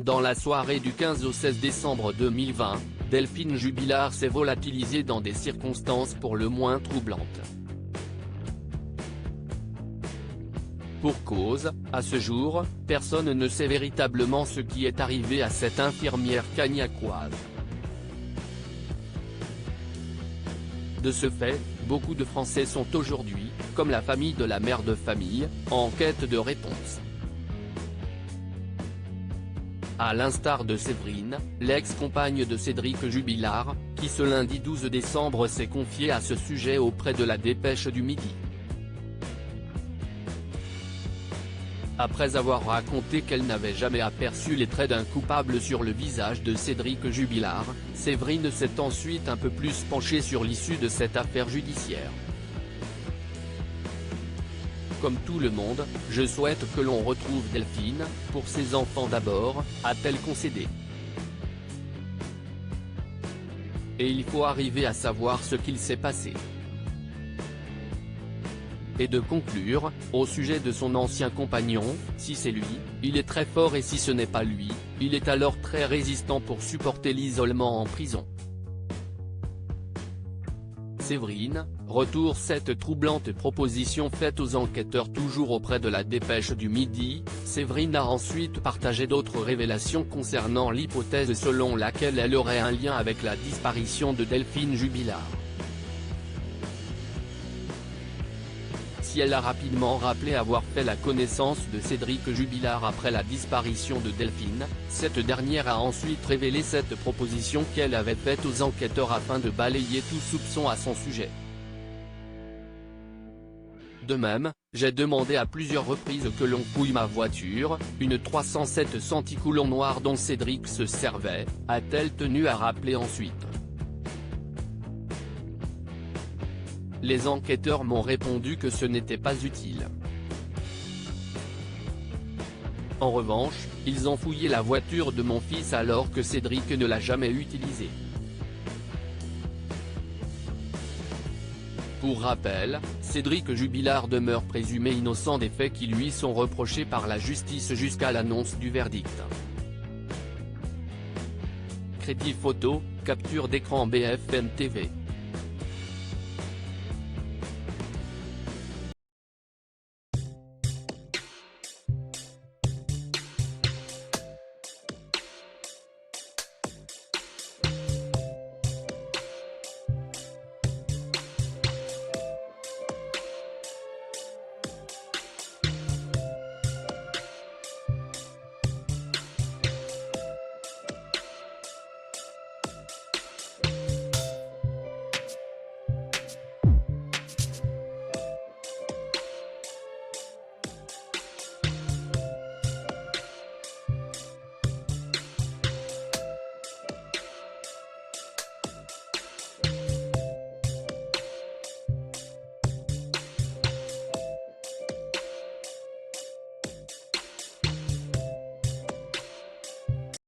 Dans la soirée du 15 au 16 décembre 2020, Delphine Jubilard s'est volatilisée dans des circonstances pour le moins troublantes. Pour cause, à ce jour, personne ne sait véritablement ce qui est arrivé à cette infirmière cagnacoise. De ce fait, beaucoup de Français sont aujourd'hui, comme la famille de la mère de famille, en quête de réponses. À l'instar de Séverine, l'ex-compagne de Cédric Jubilard, qui ce lundi 12 décembre s'est confiée à ce sujet auprès de la Dépêche du Midi. Après avoir raconté qu'elle n'avait jamais aperçu les traits d'un coupable sur le visage de Cédric Jubilard, Séverine s'est ensuite un peu plus penchée sur l'issue de cette affaire judiciaire. Comme tout le monde, je souhaite que l'on retrouve Delphine, pour ses enfants d'abord, a-t-elle concédé. Et il faut arriver à savoir ce qu'il s'est passé. Et de conclure, au sujet de son ancien compagnon, si c'est lui, il est très fort et si ce n'est pas lui, il est alors très résistant pour supporter l'isolement en prison. Séverine, retour cette troublante proposition faite aux enquêteurs toujours auprès de la Dépêche du Midi. Séverine a ensuite partagé d'autres révélations concernant l'hypothèse selon laquelle elle aurait un lien avec la disparition de Delphine Jubilard. Si elle a rapidement rappelé avoir fait la connaissance de Cédric Jubilard après la disparition de Delphine, cette dernière a ensuite révélé cette proposition qu'elle avait faite aux enquêteurs afin de balayer tout soupçon à son sujet. De même, j'ai demandé à plusieurs reprises que l'on fouille ma voiture, une 307 Centicoulon noire dont Cédric se servait, a-t-elle tenu à rappeler ensuite. Les enquêteurs m'ont répondu que ce n'était pas utile. En revanche, ils ont fouillé la voiture de mon fils alors que Cédric ne l'a jamais utilisée. Pour rappel, Cédric Jubilard demeure présumé innocent des faits qui lui sont reprochés par la justice jusqu'à l'annonce du verdict. Crédit photo, capture d'écran BFM TV.